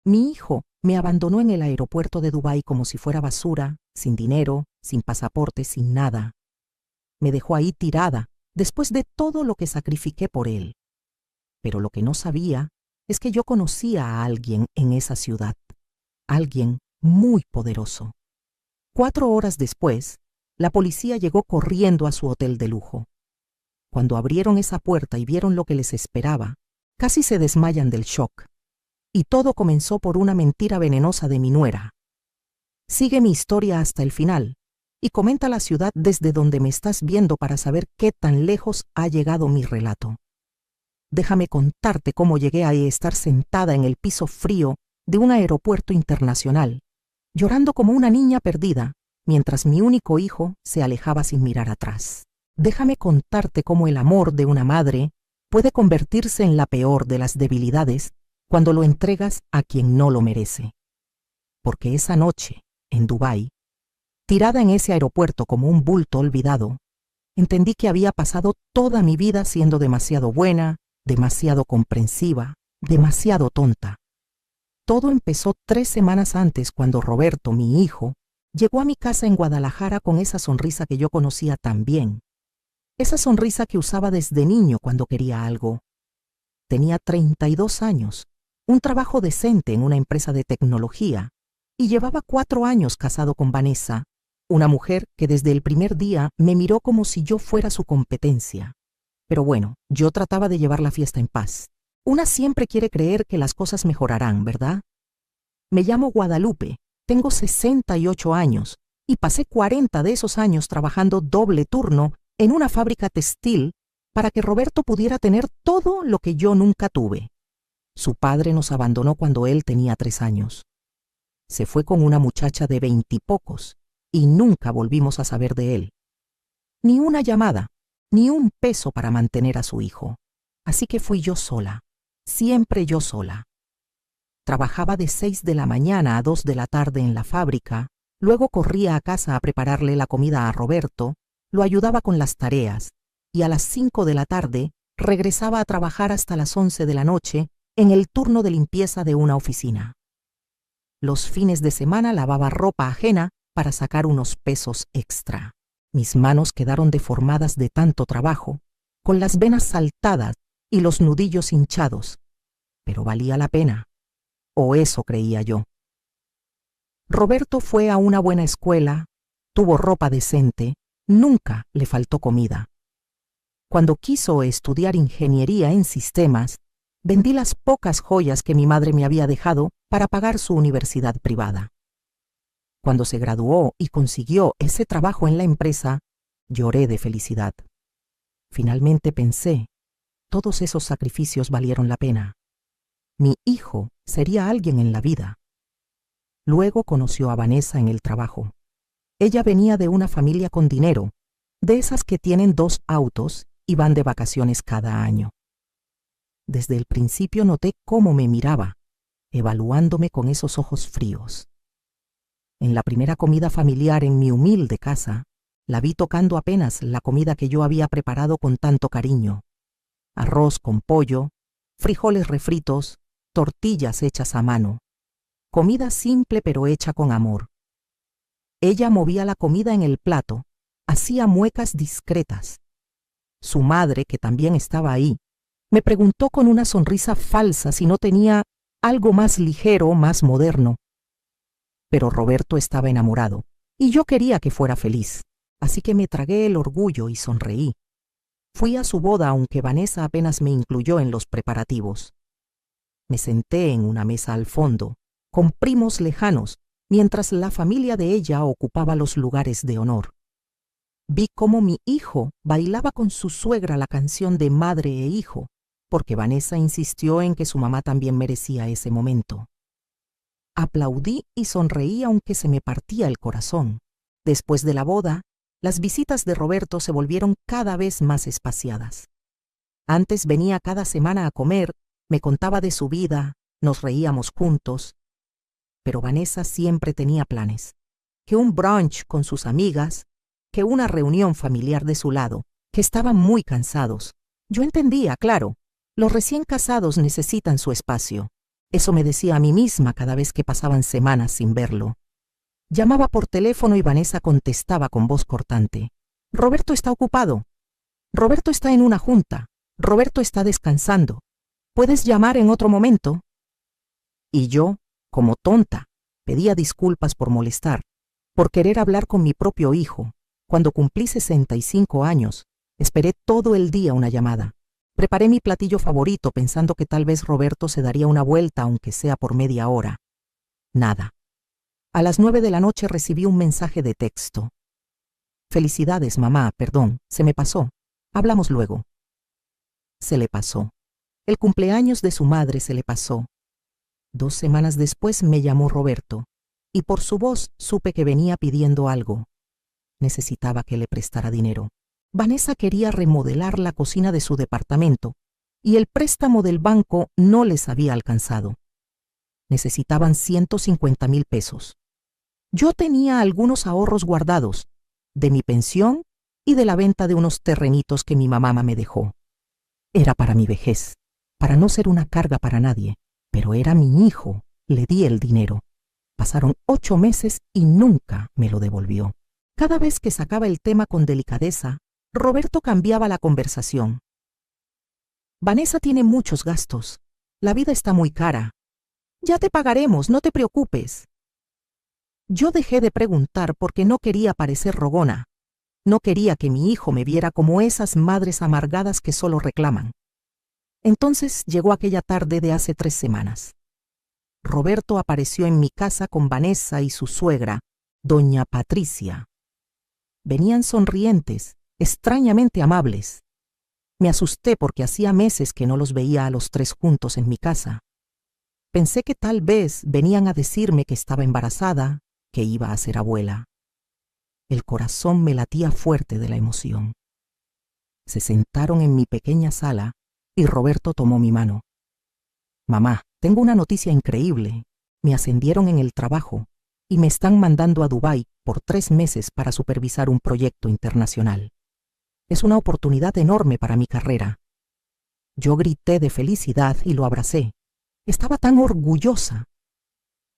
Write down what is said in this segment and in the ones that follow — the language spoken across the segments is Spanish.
Mi hijo me abandonó en el aeropuerto de Dubái como si fuera basura, sin dinero, sin pasaporte, sin nada. Me dejó ahí tirada, después de todo lo que sacrifiqué por él. Pero lo que no sabía es que yo conocía a alguien en esa ciudad, alguien muy poderoso. 4 horas después, la policía llegó corriendo a su hotel de lujo. Cuando abrieron esa puerta y vieron lo que les esperaba, casi se desmayan del shock. Y todo comenzó por una mentira venenosa de mi nuera. Sigue mi historia hasta el final y comenta la ciudad desde donde me estás viendo para saber qué tan lejos ha llegado mi relato. Déjame contarte cómo llegué a estar sentada en el piso frío de un aeropuerto internacional, llorando como una niña perdida, mientras mi único hijo se alejaba sin mirar atrás. Déjame contarte cómo el amor de una madre puede convertirse en la peor de las debilidades cuando lo entregas a quien no lo merece. Porque esa noche, en Dubái, tirada en ese aeropuerto como un bulto olvidado, entendí que había pasado toda mi vida siendo demasiado buena, demasiado comprensiva, demasiado tonta. Todo empezó 3 semanas antes cuando Roberto, mi hijo, llegó a mi casa en Guadalajara con esa sonrisa que yo conocía tan bien. Esa sonrisa que usaba desde niño cuando quería algo. Tenía 32 años, un trabajo decente en una empresa de tecnología, y llevaba 4 años casado con Vanessa, una mujer que desde el primer día me miró como si yo fuera su competencia. Pero bueno, yo trataba de llevar la fiesta en paz. Una siempre quiere creer que las cosas mejorarán, ¿verdad? Me llamo Guadalupe, tengo 68 años, y pasé 40 de esos años trabajando doble turno en una fábrica textil para que Roberto pudiera tener todo lo que yo nunca tuve. Su padre nos abandonó cuando él tenía 3 años. Se fue con una muchacha de 20 y pocos y nunca volvimos a saber de él. Ni una llamada, ni un peso para mantener a su hijo. Así que fui yo sola, siempre yo sola. Trabajaba de 6 de la mañana a 2 de la tarde en la fábrica, luego corría a casa a prepararle la comida a Roberto, lo ayudaba con las tareas y a las 5 de la tarde regresaba a trabajar hasta las 11 de la noche en el turno de limpieza de una oficina. Los fines de semana lavaba ropa ajena para sacar unos pesos extra. Mis manos quedaron deformadas de tanto trabajo, con las venas saltadas y los nudillos hinchados, pero valía la pena, o eso creía yo. Roberto fue a una buena escuela, tuvo ropa decente, nunca le faltó comida. Cuando quiso estudiar ingeniería en sistemas, vendí las pocas joyas que mi madre me había dejado para pagar su universidad privada. Cuando se graduó y consiguió ese trabajo en la empresa, lloré de felicidad. Finalmente pensé, todos esos sacrificios valieron la pena. Mi hijo sería alguien en la vida. Luego conoció a Vanessa en el trabajo. Ella venía de una familia con dinero, de esas que tienen 2 autos y van de vacaciones cada año. Desde el principio noté cómo me miraba, evaluándome con esos ojos fríos. En la primera comida familiar en mi humilde casa, la vi tocando apenas la comida que yo había preparado con tanto cariño. Arroz con pollo, frijoles refritos, tortillas hechas a mano. Comida simple pero hecha con amor. Ella movía la comida en el plato, hacía muecas discretas. Su madre, que también estaba ahí, me preguntó con una sonrisa falsa si no tenía algo más ligero, más moderno. Pero Roberto estaba enamorado, y yo quería que fuera feliz, así que me tragué el orgullo y sonreí. Fui a su boda aunque Vanessa apenas me incluyó en los preparativos. Me senté en una mesa al fondo, con primos lejanos, mientras la familia de ella ocupaba los lugares de honor. Vi cómo mi hijo bailaba con su suegra la canción de madre e hijo, porque Vanessa insistió en que su mamá también merecía ese momento. Aplaudí y sonreí aunque se me partía el corazón. Después de la boda, las visitas de Roberto se volvieron cada vez más espaciadas. Antes venía cada semana a comer, me contaba de su vida, nos reíamos juntos. Pero Vanessa siempre tenía planes. Que un brunch con sus amigas, que una reunión familiar de su lado, que estaban muy cansados. Yo entendía, claro, los recién casados necesitan su espacio. Eso me decía a mí misma cada vez que pasaban semanas sin verlo. Llamaba por teléfono y Vanessa contestaba con voz cortante. Roberto está ocupado. Roberto está en una junta. Roberto está descansando. ¿Puedes llamar en otro momento? Y yo, como tonta, pedía disculpas por molestar, por querer hablar con mi propio hijo. Cuando cumplí 65 años, esperé todo el día una llamada. Preparé mi platillo favorito pensando que tal vez Roberto se daría una vuelta aunque sea por media hora. Nada. A las 9 de la noche recibí un mensaje de texto. Felicidades, mamá, perdón, se me pasó. Hablamos luego. Se le pasó. El cumpleaños de su madre se le pasó. 2 semanas después me llamó Roberto, y por su voz supe que venía pidiendo algo. Necesitaba que le prestara dinero. Vanessa quería remodelar la cocina de su departamento, y el préstamo del banco no les había alcanzado. Necesitaban 150,000 pesos. Yo tenía algunos ahorros guardados, de mi pensión y de la venta de unos terrenitos que mi mamá me dejó. Era para mi vejez, para no ser una carga para nadie, pero era mi hijo. Le di el dinero. Pasaron 8 meses y nunca me lo devolvió. Cada vez que sacaba el tema con delicadeza, Roberto cambiaba la conversación. Vanessa tiene muchos gastos. La vida está muy cara. Ya te pagaremos, no te preocupes. Yo dejé de preguntar porque no quería parecer rogona. No quería que mi hijo me viera como esas madres amargadas que solo reclaman. Entonces llegó aquella tarde de hace 3 semanas. Roberto apareció en mi casa con Vanessa y su suegra, doña Patricia. Venían sonrientes, extrañamente amables. Me asusté porque hacía meses que no los veía a los 3 juntos en mi casa. Pensé que tal vez venían a decirme que estaba embarazada, que iba a ser abuela. El corazón me latía fuerte de la emoción. Se sentaron en mi pequeña sala y Roberto tomó mi mano. Mamá, tengo una noticia increíble. Me ascendieron en el trabajo y me están mandando a Dubái por 3 meses para supervisar un proyecto internacional. Es una oportunidad enorme para mi carrera. Yo grité de felicidad y lo abracé. Estaba tan orgullosa.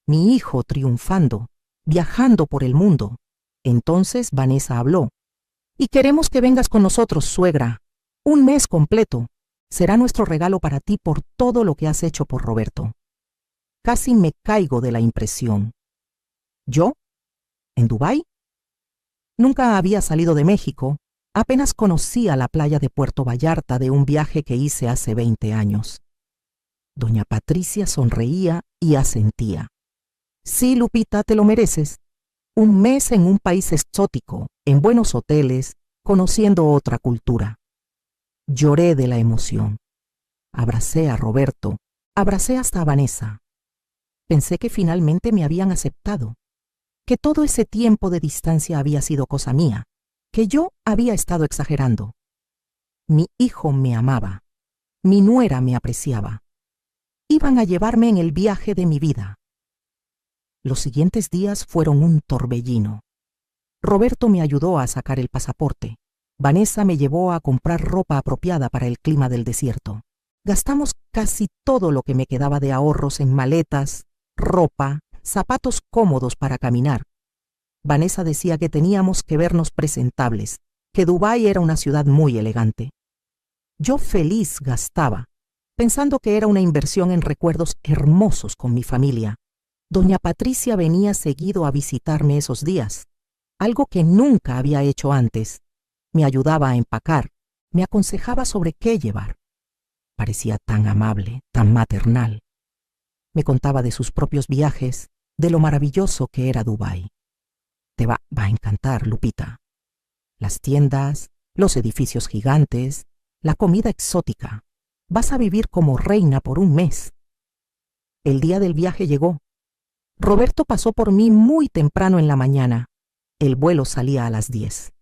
Mi hijo triunfando, viajando por el mundo. Entonces Vanessa habló. Y queremos que vengas con nosotros, suegra. 1 mes completo. Será nuestro regalo para ti por todo lo que has hecho por Roberto. Casi me caigo de la impresión. ¿Yo? ¿En Dubái? Nunca había salido de México. Apenas conocía la playa de Puerto Vallarta de un viaje que hice hace 20 años. Doña Patricia sonreía y asentía. Sí, Lupita, te lo mereces. 1 mes en un país exótico, en buenos hoteles, conociendo otra cultura. Lloré de la emoción. Abracé a Roberto, abracé hasta a Vanessa. Pensé que finalmente me habían aceptado, que todo ese tiempo de distancia había sido cosa mía, que yo había estado exagerando. Mi hijo me amaba, mi nuera me apreciaba. Iban a llevarme en el viaje de mi vida. Los siguientes días fueron un torbellino. Roberto me ayudó a sacar el pasaporte. Vanessa me llevó a comprar ropa apropiada para el clima del desierto. Gastamos casi todo lo que me quedaba de ahorros en maletas, ropa, zapatos cómodos para caminar. Vanessa decía que teníamos que vernos presentables, que Dubái era una ciudad muy elegante. Yo feliz gastaba, pensando que era una inversión en recuerdos hermosos con mi familia. Doña Patricia venía seguido a visitarme esos días, algo que nunca había hecho antes. Me ayudaba a empacar, me aconsejaba sobre qué llevar. Parecía tan amable, tan maternal. Me contaba de sus propios viajes, de lo maravilloso que era Dubái. Te va a encantar, Lupita. Las tiendas, los edificios gigantes, la comida exótica. Vas a vivir como reina por 1 mes. El día del viaje llegó. Roberto pasó por mí muy temprano en la mañana. El vuelo salía a las 10.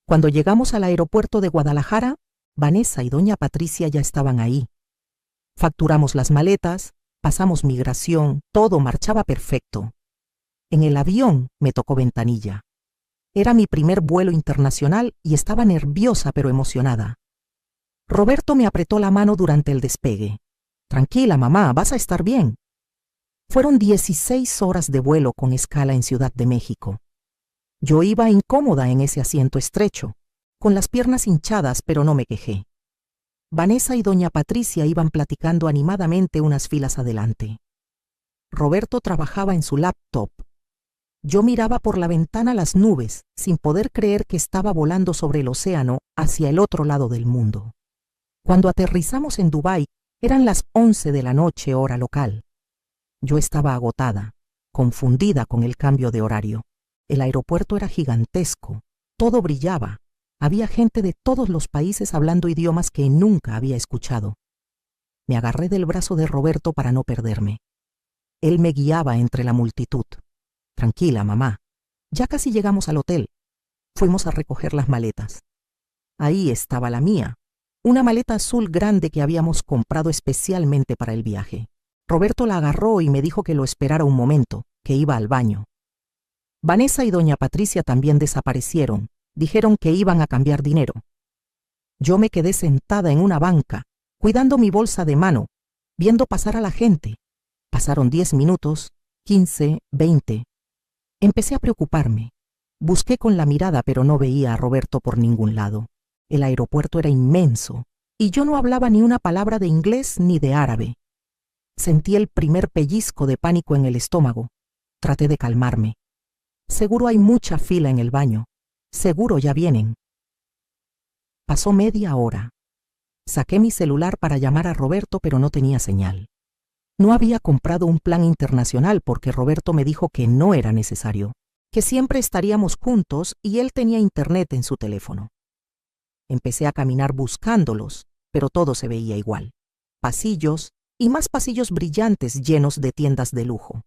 Cuando llegamos al aeropuerto de Guadalajara, Vanessa y doña Patricia ya estaban ahí. Facturamos las maletas, pasamos migración, todo marchaba perfecto. En el avión me tocó ventanilla. Era mi primer vuelo internacional y estaba nerviosa pero emocionada. Roberto me apretó la mano durante el despegue. Tranquila, mamá, vas a estar bien. Fueron 16 horas de vuelo con escala en Ciudad de México. Yo iba incómoda en ese asiento estrecho, con las piernas hinchadas, pero no me quejé. Vanessa y doña Patricia iban platicando animadamente unas filas adelante. Roberto trabajaba en su laptop. Yo miraba por la ventana las nubes, sin poder creer que estaba volando sobre el océano hacia el otro lado del mundo. Cuando aterrizamos en Dubái, eran las 11 de la noche, hora local. Yo estaba agotada, confundida con el cambio de horario. El aeropuerto era gigantesco, todo brillaba. Había gente de todos los países hablando idiomas que nunca había escuchado. Me agarré del brazo de Roberto para no perderme. Él me guiaba entre la multitud. Tranquila, mamá. Ya casi llegamos al hotel. Fuimos a recoger las maletas. Ahí estaba la mía, una maleta azul grande que habíamos comprado especialmente para el viaje. Roberto la agarró y me dijo que lo esperara un momento, que iba al baño. Vanessa y doña Patricia también desaparecieron. Dijeron que iban a cambiar dinero. Yo me quedé sentada en una banca, cuidando mi bolsa de mano, viendo pasar a la gente. Pasaron 10 minutos, 15, 20. Empecé a preocuparme. Busqué con la mirada, pero no veía a Roberto por ningún lado. El aeropuerto era inmenso, y yo no hablaba ni una palabra de inglés ni de árabe. Sentí el primer pellizco de pánico en el estómago. Traté de calmarme. Seguro hay mucha fila en el baño. Seguro ya vienen. Pasó media hora. Saqué mi celular para llamar a Roberto, pero no tenía señal. No había comprado un plan internacional porque Roberto me dijo que no era necesario, que siempre estaríamos juntos y él tenía internet en su teléfono. Empecé a caminar buscándolos, pero todo se veía igual. Pasillos y más pasillos brillantes llenos de tiendas de lujo.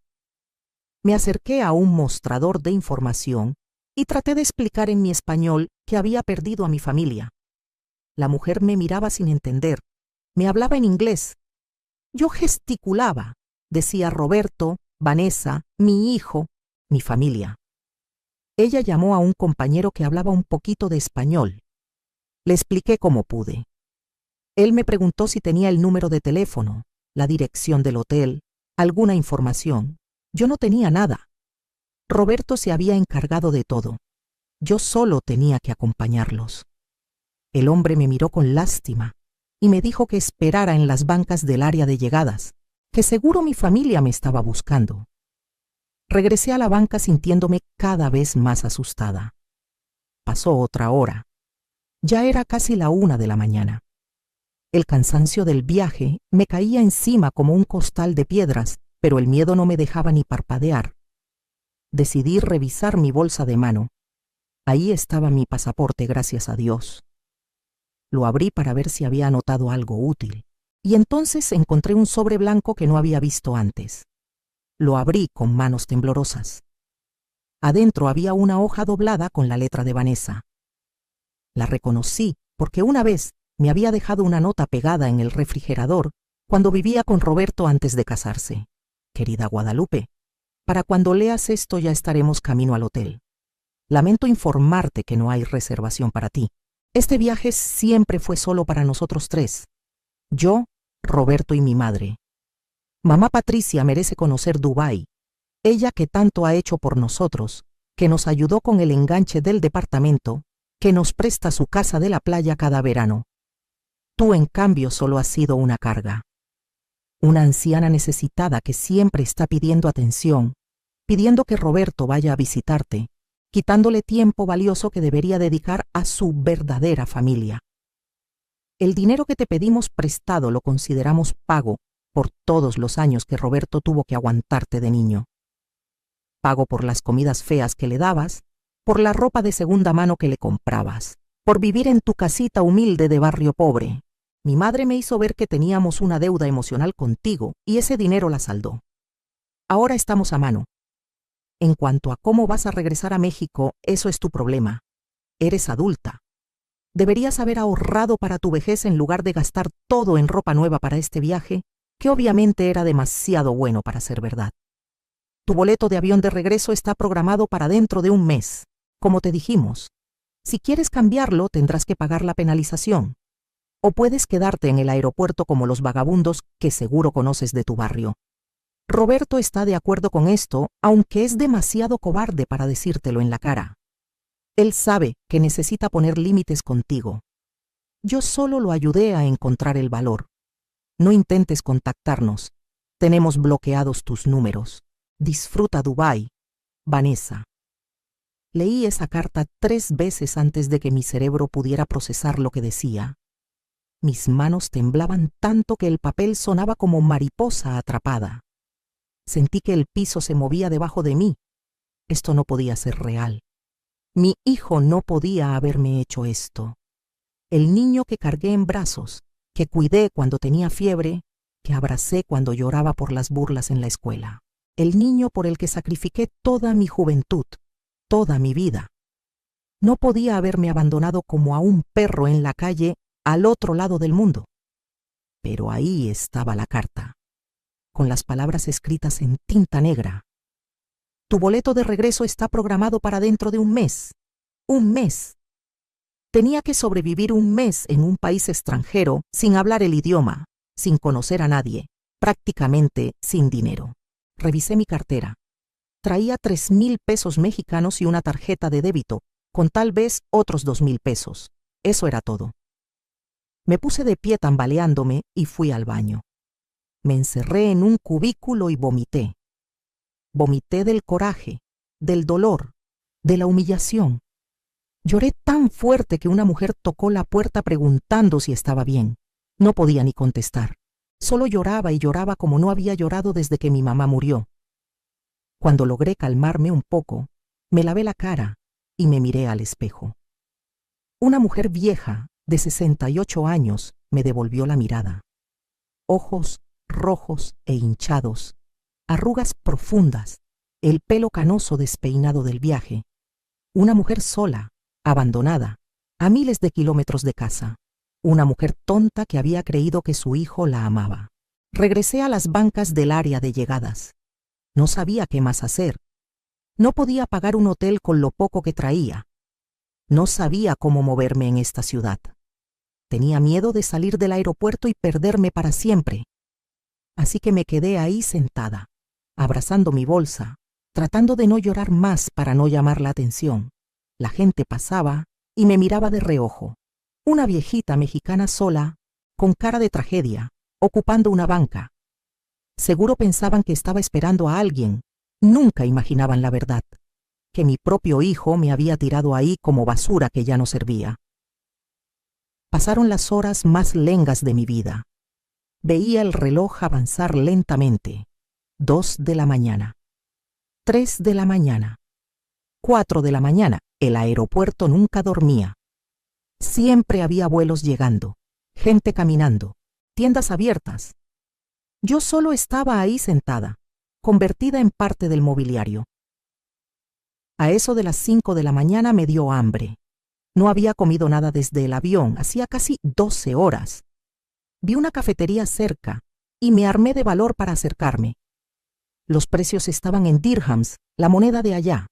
Me acerqué a un mostrador de información y traté de explicar en mi español que había perdido a mi familia. La mujer me miraba sin entender. Me hablaba en inglés. Yo gesticulaba. Decía Roberto, Vanessa, mi hijo, mi familia. Ella llamó a un compañero que hablaba un poquito de español. Le expliqué cómo pude. Él me preguntó si tenía el número de teléfono, la dirección del hotel, alguna información. Yo no tenía nada. Roberto se había encargado de todo. Yo solo tenía que acompañarlos. El hombre me miró con lástima y me dijo que esperara en las bancas del área de llegadas, que seguro mi familia me estaba buscando. Regresé a la banca sintiéndome cada vez más asustada. Pasó otra hora. Ya era casi la 1 de la mañana. El cansancio del viaje me caía encima como un costal de piedras, pero el miedo no me dejaba ni parpadear. Decidí revisar mi bolsa de mano. Ahí estaba mi pasaporte, gracias a Dios. Lo abrí para ver si había anotado algo útil, y entonces encontré un sobre blanco que no había visto antes. Lo abrí con manos temblorosas. Adentro había una hoja doblada con la letra de Vanessa. La reconocí porque una vez me había dejado una nota pegada en el refrigerador cuando vivía con Roberto antes de casarse. Querida Guadalupe, para cuando leas esto ya estaremos camino al hotel. Lamento informarte que no hay reservación para ti. Este viaje siempre fue solo para nosotros 3. Yo, Roberto y mi madre. Mamá Patricia merece conocer Dubái. Ella que tanto ha hecho por nosotros, que nos ayudó con el enganche del departamento, que nos presta su casa de la playa cada verano. Tú, en cambio, solo has sido una carga. Una anciana necesitada que siempre está pidiendo atención, pidiendo que Roberto vaya a visitarte, quitándole tiempo valioso que debería dedicar a su verdadera familia. El dinero que te pedimos prestado lo consideramos pago por todos los años que Roberto tuvo que aguantarte de niño. Pago por las comidas feas que le dabas, por la ropa de segunda mano que le comprabas, por vivir en tu casita humilde de barrio pobre. Mi madre me hizo ver que teníamos una deuda emocional contigo y ese dinero la saldó. Ahora estamos a mano. En cuanto a cómo vas a regresar a México, eso es tu problema. Eres adulta. Deberías haber ahorrado para tu vejez en lugar de gastar todo en ropa nueva para este viaje, que obviamente era demasiado bueno para ser verdad. Tu boleto de avión de regreso está programado para dentro de un mes, como te dijimos. Si quieres cambiarlo, tendrás que pagar la penalización. o puedes quedarte en el aeropuerto como los vagabundos que seguro conoces de tu barrio. Roberto está de acuerdo con esto, aunque es demasiado cobarde para decírtelo en la cara. Él sabe que necesita poner límites contigo. Yo solo lo ayudé a encontrar el valor. No intentes contactarnos. Tenemos bloqueados tus números. Disfruta Dubái. Vanessa. Leí esa carta 3 veces antes de que mi cerebro pudiera procesar lo que decía. Mis manos temblaban tanto que el papel sonaba como mariposa atrapada. Sentí que el piso se movía debajo de mí. Esto no podía ser real. Mi hijo no podía haberme hecho esto. El niño que cargué en brazos, que cuidé cuando tenía fiebre, que abracé cuando lloraba por las burlas en la escuela. El niño por el que sacrifiqué toda mi juventud, toda mi vida. No podía haberme abandonado como a un perro en la calle al otro lado del mundo. Pero ahí estaba la carta, con las palabras escritas en tinta negra. Tu boleto de regreso está programado para dentro de un mes. Un mes. Tenía que sobrevivir un mes en un país extranjero sin hablar el idioma, sin conocer a nadie, prácticamente sin dinero. Revisé mi cartera. Traía 3,000 pesos mexicanos y una tarjeta de débito, con tal vez otros 2,000 pesos. Eso era todo. Me puse de pie tambaleándome y fui al baño. Me encerré en un cubículo y vomité. Vomité del coraje, del dolor, de la humillación. Lloré tan fuerte que una mujer tocó la puerta preguntando si estaba bien. No podía ni contestar. Solo lloraba y lloraba como no había llorado desde que mi mamá murió. Cuando logré calmarme un poco, me lavé la cara y me miré al espejo. Una mujer vieja, de 68 años, me devolvió la mirada. Ojos rojos e hinchados, arrugas profundas, el pelo canoso despeinado del viaje. Una mujer sola, abandonada, a miles de kilómetros de casa. Una mujer tonta que había creído que su hijo la amaba. Regresé a las bancas del área de llegadas. No sabía qué más hacer. No podía pagar un hotel con lo poco que traía. No sabía cómo moverme en esta ciudad. Tenía miedo de salir del aeropuerto y perderme para siempre. Así que me quedé ahí sentada, abrazando mi bolsa, tratando de no llorar más para no llamar la atención. La gente pasaba y me miraba de reojo. Una viejita mexicana sola, con cara de tragedia, ocupando una banca. Seguro pensaban que estaba esperando a alguien. Nunca imaginaban la verdad, que mi propio hijo me había tirado ahí como basura que ya no servía. Pasaron las horas más lengas de mi vida. Veía el reloj avanzar lentamente. 2 de la mañana. 3 de la mañana. 4 de la mañana. El aeropuerto nunca dormía. Siempre había vuelos llegando, gente caminando, tiendas abiertas. Yo solo estaba ahí sentada, convertida en parte del mobiliario. A eso de las 5 de la mañana me dio hambre. No había comido nada desde el avión, hacía casi 12 horas. Vi una cafetería cerca y me armé de valor para acercarme. Los precios estaban en dirhams, la moneda de allá.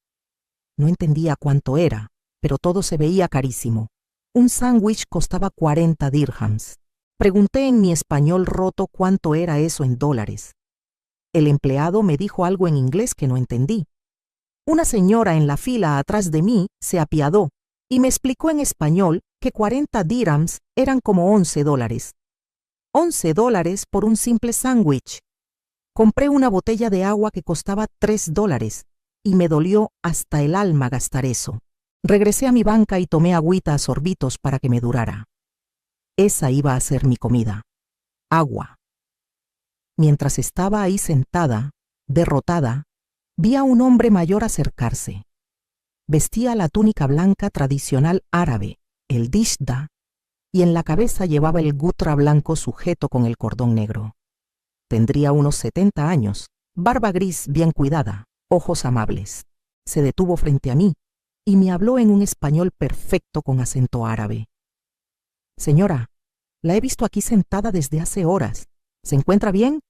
No entendía cuánto era, pero todo se veía carísimo. Un sándwich costaba 40 dirhams. Pregunté en mi español roto cuánto era eso en dólares. El empleado me dijo algo en inglés que no entendí. Una señora en la fila atrás de mí se apiadó y me explicó en español que 40 dirhams eran como 11 dólares. 11 dólares por un simple sándwich. Compré una botella de agua que costaba 3 dólares y me dolió hasta el alma gastar eso. Regresé a mi banca y tomé agüita a sorbitos para que me durara. Esa iba a ser mi comida. Agua. Mientras estaba ahí sentada, derrotada, vi a un hombre mayor acercarse. Vestía la túnica blanca tradicional árabe, el dishda, y en la cabeza llevaba el gutra blanco sujeto con el cordón negro. Tendría unos 70 años, barba gris bien cuidada, ojos amables. Se detuvo frente a mí y me habló en un español perfecto con acento árabe. Señora, la he visto aquí sentada desde hace horas. ¿Se encuentra bien?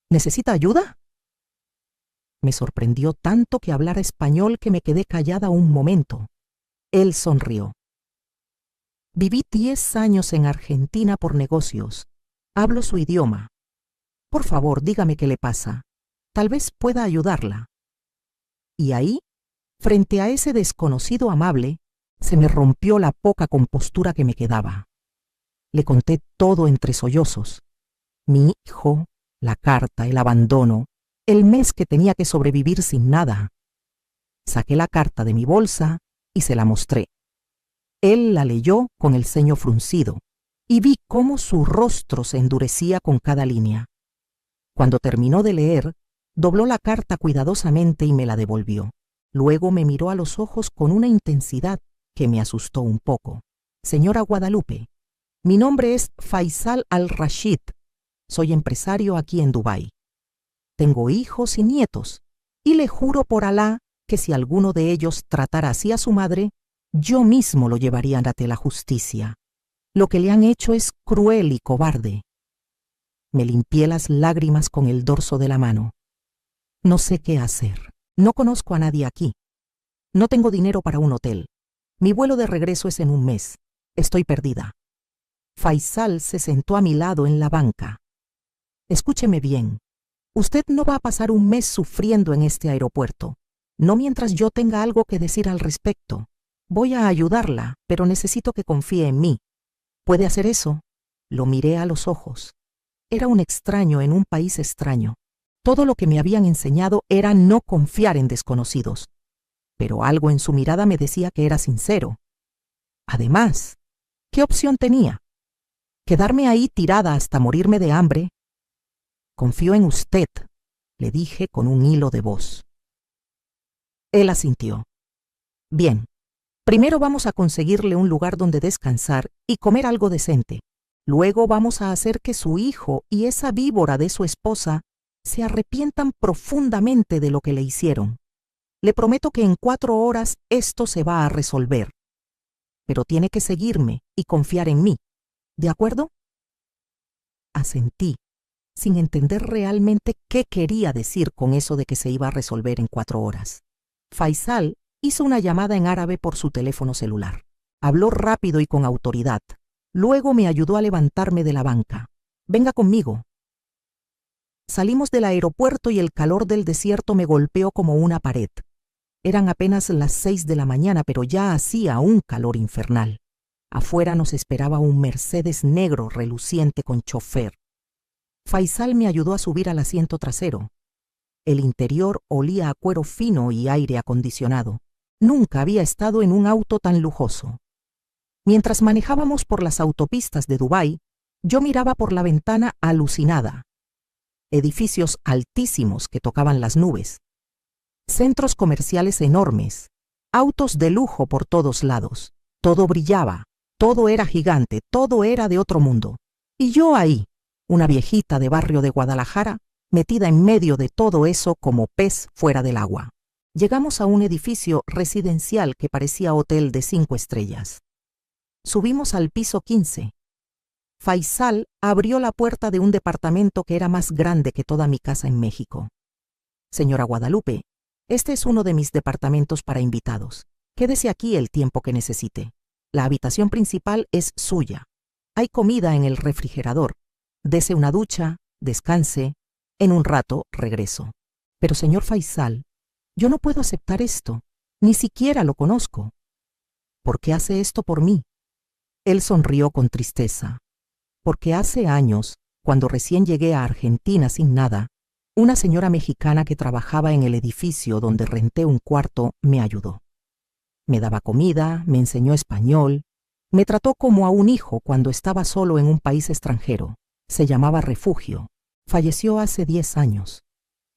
¿Necesita ayuda? Me sorprendió tanto que hablara español que me quedé callada un momento. Él sonrió. Viví 10 años en Argentina por negocios. Hablo su idioma. Por favor, dígame qué le pasa. Tal vez pueda ayudarla. Y ahí, frente a ese desconocido amable, se me rompió la poca compostura que me quedaba. Le conté todo entre sollozos. Mi hijo, la carta, el abandono, el mes que tenía que sobrevivir sin nada. Saqué la carta de mi bolsa y se la mostré. Él la leyó con el ceño fruncido y vi cómo su rostro se endurecía con cada línea. Cuando terminó de leer, dobló la carta cuidadosamente y me la devolvió. Luego me miró a los ojos con una intensidad que me asustó un poco. Señora Guadalupe, mi nombre es Faisal Al-Rashid. Soy empresario aquí en Dubái. Tengo hijos y nietos, y le juro por Alá que si alguno de ellos tratara así a su madre, yo mismo lo llevaría ante la justicia. Lo que le han hecho es cruel y cobarde. Me limpié las lágrimas con el dorso de la mano. No sé qué hacer. No conozco a nadie aquí. No tengo dinero para un hotel. Mi vuelo de regreso es en un mes. Estoy perdida. Faisal se sentó a mi lado en la banca. Escúcheme bien. Usted no va a pasar un mes sufriendo en este aeropuerto. No mientras yo tenga algo que decir al respecto. Voy a ayudarla, pero necesito que confíe en mí. ¿Puede hacer eso? Lo miré a los ojos. Era un extraño en un país extraño. Todo lo que me habían enseñado era no confiar en desconocidos. Pero algo en su mirada me decía que era sincero. Además, ¿qué opción tenía? ¿Quedarme ahí tirada hasta morirme de hambre? Confío en usted, le dije con un hilo de voz. Él asintió. Bien, primero vamos a conseguirle un lugar donde descansar y comer algo decente. Luego vamos a hacer que su hijo y esa víbora de su esposa se arrepientan profundamente de lo que le hicieron. Le prometo que en 4 horas esto se va a resolver. Pero tiene que seguirme y confiar en mí. ¿De acuerdo? Asentí, sin entender realmente qué quería decir con eso de que se iba a resolver en 4 horas. Faisal hizo una llamada en árabe por su teléfono celular. Habló rápido y con autoridad. Luego me ayudó a levantarme de la banca. Venga conmigo. Salimos del aeropuerto y el calor del desierto me golpeó como una pared. Eran apenas las 6 de la mañana, pero ya hacía un calor infernal. Afuera nos esperaba un Mercedes negro reluciente con chofer. Faisal me ayudó a subir al asiento trasero. El interior olía a cuero fino y aire acondicionado. Nunca había estado en un auto tan lujoso. Mientras manejábamos por las autopistas de Dubái, yo miraba por la ventana alucinada. Edificios altísimos que tocaban las nubes. Centros comerciales enormes. Autos de lujo por todos lados. Todo brillaba. Todo era gigante. Todo era de otro mundo. Y yo ahí, una viejita de barrio de Guadalajara, metida en medio de todo eso como pez fuera del agua. Llegamos a un edificio residencial que parecía hotel de 5 estrellas. Subimos al piso 15. Faisal abrió la puerta de un departamento que era más grande que toda mi casa en México. Señora Guadalupe, este es uno de mis departamentos para invitados. Quédese aquí el tiempo que necesite. La habitación principal es suya. Hay comida en el refrigerador. Dese una ducha, descanse. En un rato regreso. Pero señor Faisal, yo no puedo aceptar esto. Ni siquiera lo conozco. ¿Por qué hace esto por mí? Él sonrió con tristeza. Porque hace años, cuando recién llegué a Argentina sin nada, una señora mexicana que trabajaba en el edificio donde renté un cuarto me ayudó. Me daba comida, me enseñó español, me trató como a un hijo cuando estaba solo en un país extranjero. Se llamaba Refugio. Falleció hace 10 años.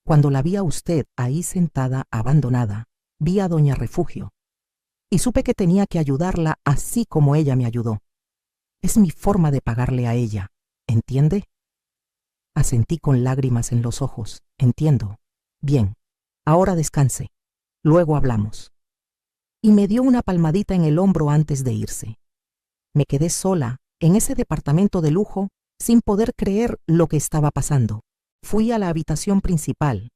Cuando la vi a usted ahí sentada, abandonada, vi a doña Refugio. Y supe que tenía que ayudarla así como ella me ayudó. Es mi forma de pagarle a ella, ¿entiende? Asentí con lágrimas en los ojos. Entiendo. Bien, ahora descanse. Luego hablamos. Y me dio una palmadita en el hombro antes de irse. Me quedé sola en ese departamento de lujo sin poder creer lo que estaba pasando. Fui a la habitación principal.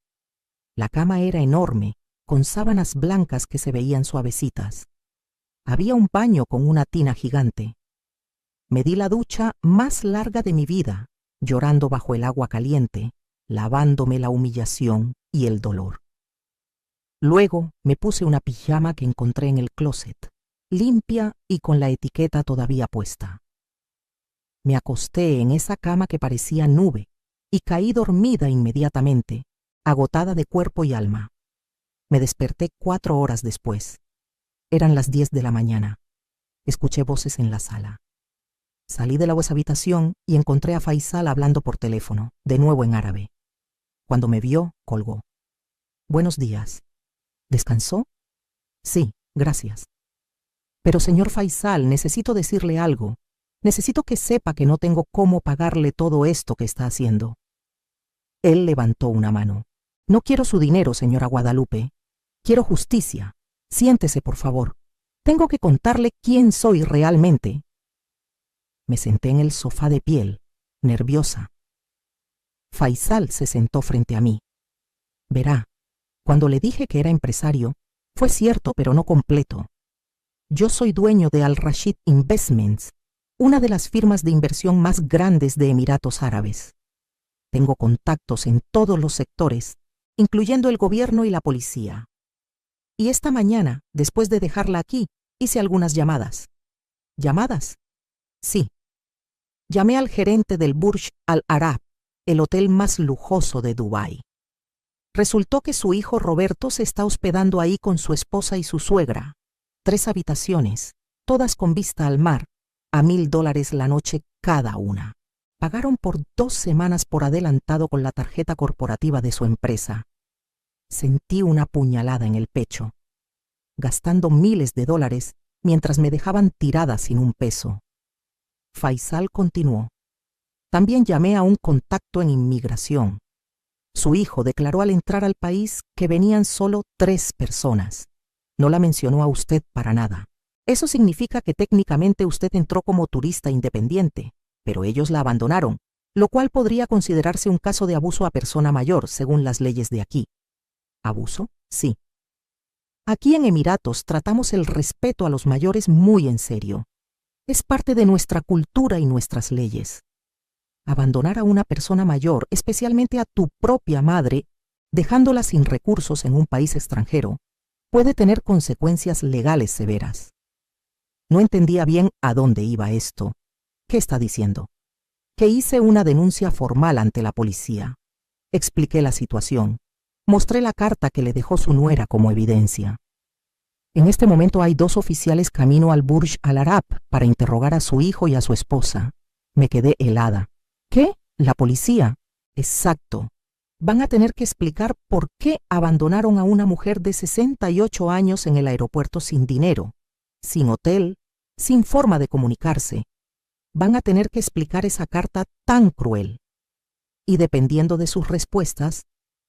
La cama era enorme, con sábanas blancas que se veían suavecitas. Había un baño con una tina gigante. Me di la ducha más larga de mi vida, llorando bajo el agua caliente, lavándome la humillación y el dolor. Luego me puse una pijama que encontré en el closet, limpia y con la etiqueta todavía puesta. Me acosté en esa cama que parecía nube y caí dormida inmediatamente, agotada de cuerpo y alma. Me desperté 4 horas después. Eran las 10 de la mañana. Escuché voces en la sala. Salí de la habitación y encontré a Faisal hablando por teléfono, de nuevo en árabe. Cuando me vio, colgó. Buenos días. ¿Descansó? Sí, gracias. Pero señor Faisal, necesito decirle algo. Necesito que sepa que no tengo cómo pagarle todo esto que está haciendo. Él levantó una mano. No quiero su dinero, señora Guadalupe. Quiero justicia. Siéntese, por favor. Tengo que contarle quién soy realmente. Me senté en el sofá de piel, nerviosa. Faisal se sentó frente a mí. Verá, cuando le dije que era empresario, fue cierto, pero no completo. Yo soy dueño de Al Rashid Investments, una de las firmas de inversión más grandes de Emiratos Árabes. Tengo contactos en todos los sectores, incluyendo el gobierno y la policía. Y esta mañana, después de dejarla aquí, hice algunas llamadas. ¿Llamadas? Sí. Llamé al gerente del Burj Al Arab, el hotel más lujoso de Dubái. Resultó que su hijo Roberto se está hospedando ahí con su esposa y su suegra. 3 habitaciones, todas con vista al mar, a $1,000 la noche cada una. Pagaron por 2 semanas por adelantado con la tarjeta corporativa de su empresa. Sentí una puñalada en el pecho, gastando miles de dólares mientras me dejaban tirada sin un peso. Faisal continuó. También llamé a un contacto en inmigración. Su hijo declaró al entrar al país que venían solo 3 personas. No la mencionó a usted para nada. Eso significa que técnicamente usted entró como turista independiente, pero ellos la abandonaron, lo cual podría considerarse un caso de abuso a persona mayor según las leyes de aquí. ¿Abuso? Sí. Aquí en Emiratos tratamos el respeto a los mayores muy en serio. Es parte de nuestra cultura y nuestras leyes. Abandonar a una persona mayor, especialmente a tu propia madre, dejándola sin recursos en un país extranjero, puede tener consecuencias legales severas. No entendía bien a dónde iba esto. ¿Qué está diciendo? Que hice una denuncia formal ante la policía. Expliqué la situación. Mostré la carta que le dejó su nuera como evidencia. En este momento hay 2 oficiales camino al Burj Al Arab para interrogar a su hijo y a su esposa. Me quedé helada. ¿Qué? ¿La policía? Exacto. Van a tener que explicar por qué abandonaron a una mujer de 68 años en el aeropuerto sin dinero, sin hotel, sin forma de comunicarse. Van a tener que explicar esa carta tan cruel. Y dependiendo de sus respuestas,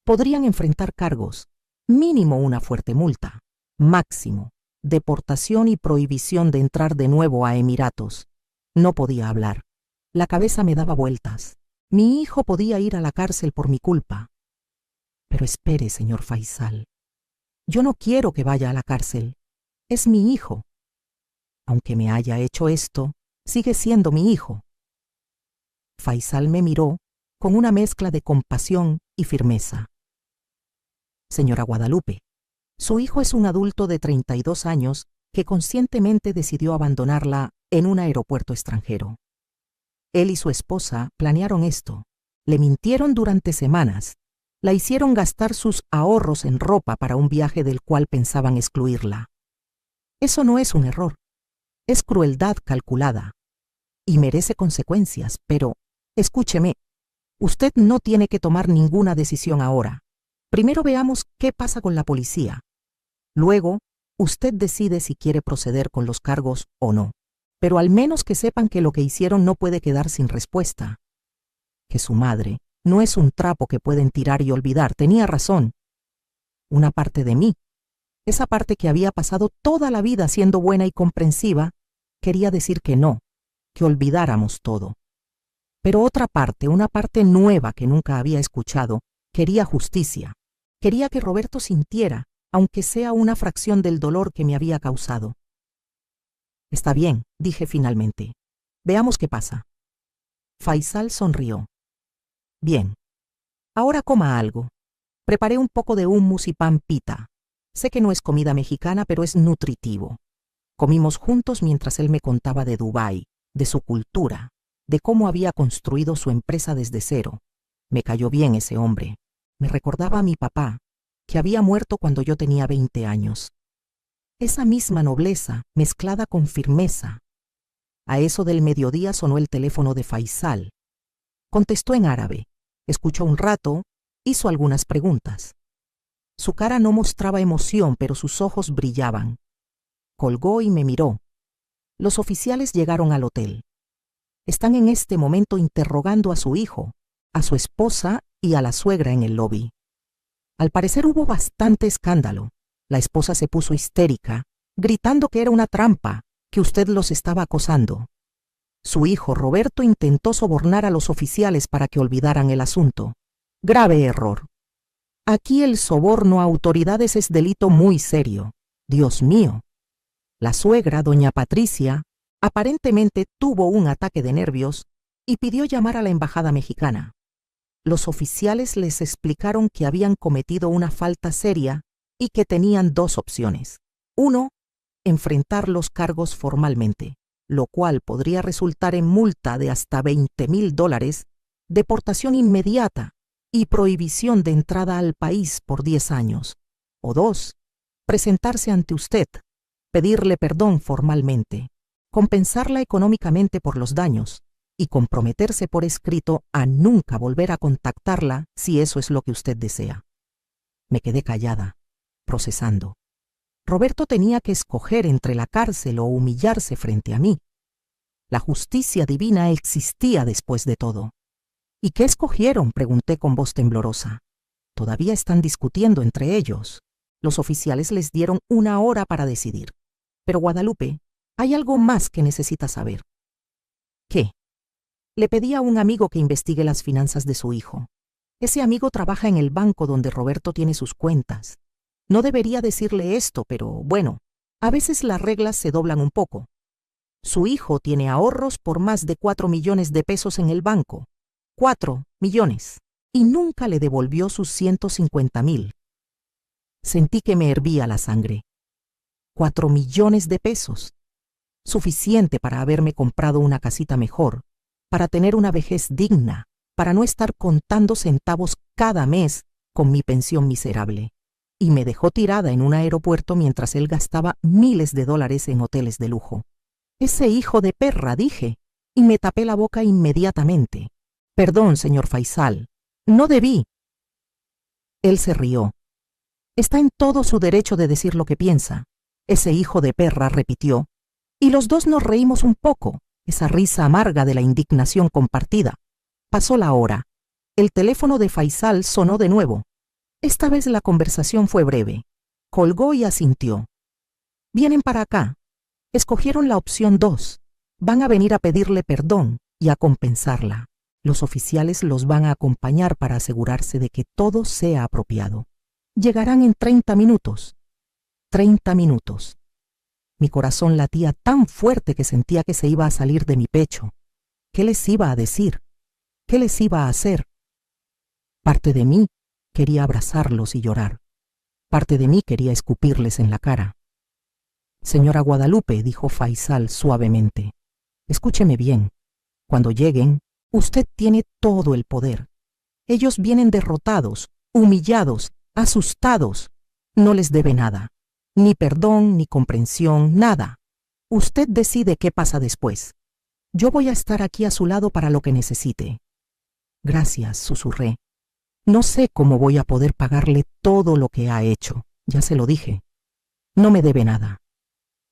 podrían enfrentar cargos, mínimo una fuerte multa, máximo, deportación y prohibición de entrar de nuevo a Emiratos. No podía hablar. La cabeza me daba vueltas. Mi hijo podía ir a la cárcel por mi culpa. Pero espere, señor Faisal. Yo no quiero que vaya a la cárcel. Es mi hijo. Aunque me haya hecho esto, sigue siendo mi hijo. Faisal me miró con una mezcla de compasión y firmeza. Señora Guadalupe, su hijo es un adulto de 32 años que conscientemente decidió abandonarla en un aeropuerto extranjero. Él y su esposa planearon esto. Le mintieron durante semanas. La hicieron gastar sus ahorros en ropa para un viaje del cual pensaban excluirla. Eso no es un error. Es crueldad calculada. Y merece consecuencias, pero, escúcheme, usted no tiene que tomar ninguna decisión ahora. Primero veamos qué pasa con la policía. Luego, usted decide si quiere proceder con los cargos o no. Pero al menos que sepan que lo que hicieron no puede quedar sin respuesta. Que su madre no es un trapo que pueden tirar y olvidar. Tenía razón. Una parte de mí, esa parte que había pasado toda la vida siendo buena y comprensiva, quería decir que no, que olvidáramos todo. Pero otra parte, una parte nueva que nunca había escuchado, quería justicia. Quería que Roberto sintiera, aunque sea una fracción del dolor que me había causado. Está bien, dije finalmente. Veamos qué pasa. Faisal sonrió. Bien. Ahora coma algo. Preparé un poco de hummus y pan pita. Sé que no es comida mexicana, pero es nutritivo. Comimos juntos mientras él me contaba de Dubái, de su cultura, de cómo había construido su empresa desde cero. Me cayó bien ese hombre. Me recordaba a mi papá, que había muerto cuando yo tenía 20 años. Esa misma nobleza, mezclada con firmeza. A eso del mediodía sonó el teléfono de Faisal. Contestó en árabe, escuchó un rato, hizo algunas preguntas. Su cara no mostraba emoción, pero sus ojos brillaban. Colgó y me miró. Los oficiales llegaron al hotel. Están en este momento interrogando a su hijo, a su esposa y a la suegra en el lobby. Al parecer hubo bastante escándalo. La esposa se puso histérica, gritando que era una trampa, que usted los estaba acosando. Su hijo Roberto intentó sobornar a los oficiales para que olvidaran el asunto. Grave error. Aquí el soborno a autoridades es delito muy serio. Dios mío. La suegra, doña Patricia, aparentemente tuvo un ataque de nervios y pidió llamar a la embajada mexicana. Los oficiales les explicaron que habían cometido una falta seria y que tenían dos opciones. Uno, enfrentar los cargos formalmente, lo cual podría resultar en multa de hasta $20,000, deportación inmediata y prohibición de entrada al país por 10 años. O dos, presentarse ante usted, pedirle perdón formalmente, compensarla económicamente por los daños y comprometerse por escrito a nunca volver a contactarla si eso es lo que usted desea. Me quedé callada, procesando. Roberto tenía que escoger entre la cárcel o humillarse frente a mí. La justicia divina existía después de todo. ¿Y qué escogieron?, pregunté con voz temblorosa. Todavía están discutiendo entre ellos. Los oficiales les dieron 1 hora para decidir. Pero Guadalupe, hay algo más que necesita saber. ¿Qué? Le pedí a un amigo que investigue las finanzas de su hijo. Ese amigo trabaja en el banco donde Roberto tiene sus cuentas. No debería decirle esto, pero bueno, a veces las reglas se doblan un poco. Su hijo tiene ahorros por más de 4 millones de pesos en el banco. 4 millones. Y nunca le devolvió sus 150,000. Sentí que me hervía la sangre. 4 millones de pesos. Suficiente para haberme comprado una casita mejor, para tener una vejez digna, para no estar contando centavos cada mes con mi pensión miserable. Y me dejó tirada en un aeropuerto mientras él gastaba miles de dólares en hoteles de lujo. Ese hijo de perra, dije, y me tapé la boca inmediatamente. Perdón, señor Faisal, no debí. Él se rió. Está en todo su derecho de decir lo que piensa. Ese hijo de perra, repitió, y los dos nos reímos un poco, esa risa amarga de la indignación compartida. Pasó la hora. El teléfono de Faisal sonó de nuevo. Esta vez la conversación fue breve. Colgó y asintió. Vienen para acá. Escogieron la opción 2. Van a venir a pedirle perdón y a compensarla. Los oficiales los van a acompañar para asegurarse de que todo sea apropiado. Llegarán en 30 minutos. 30 minutos. Mi corazón latía tan fuerte que sentía que se iba a salir de mi pecho. ¿Qué les iba a decir? ¿Qué les iba a hacer? Parte de mí quería abrazarlos y llorar. Parte de mí quería escupirles en la cara. Señora Guadalupe, dijo Faisal suavemente, escúcheme bien. Cuando lleguen, usted tiene todo el poder. Ellos vienen derrotados, humillados, asustados. No les debe nada. Ni perdón, ni comprensión, nada. Usted decide qué pasa después. Yo voy a estar aquí a su lado para lo que necesite. Gracias, susurré. No sé cómo voy a poder pagarle todo lo que ha hecho. Ya se lo dije. No me debe nada.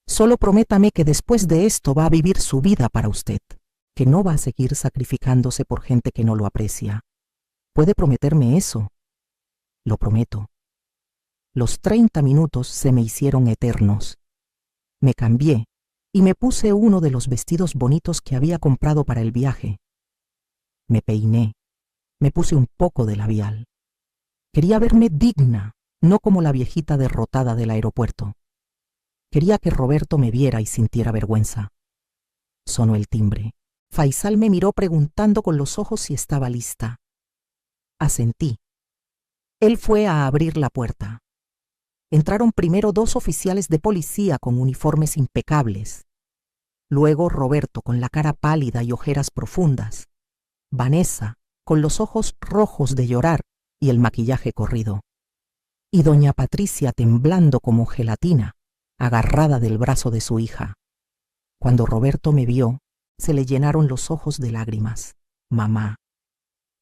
Solo prométame que después de esto va a vivir su vida para usted, que no va a seguir sacrificándose por gente que no lo aprecia. ¿Puede prometerme eso? Lo prometo. Los 30 minutos se me hicieron eternos. Me cambié y me puse uno de los vestidos bonitos que había comprado para el viaje. Me peiné, me puse un poco de labial. Quería verme digna, no como la viejita derrotada del aeropuerto. Quería que Roberto me viera y sintiera vergüenza. Sonó el timbre. Faisal me miró preguntando con los ojos si estaba lista. Asentí. Él fue a abrir la puerta. Entraron primero 2 oficiales de policía con uniformes impecables. Luego Roberto con la cara pálida y ojeras profundas. Vanessa con los ojos rojos de llorar y el maquillaje corrido. Y doña Patricia temblando como gelatina, agarrada del brazo de su hija. Cuando Roberto me vio, se le llenaron los ojos de lágrimas. Mamá.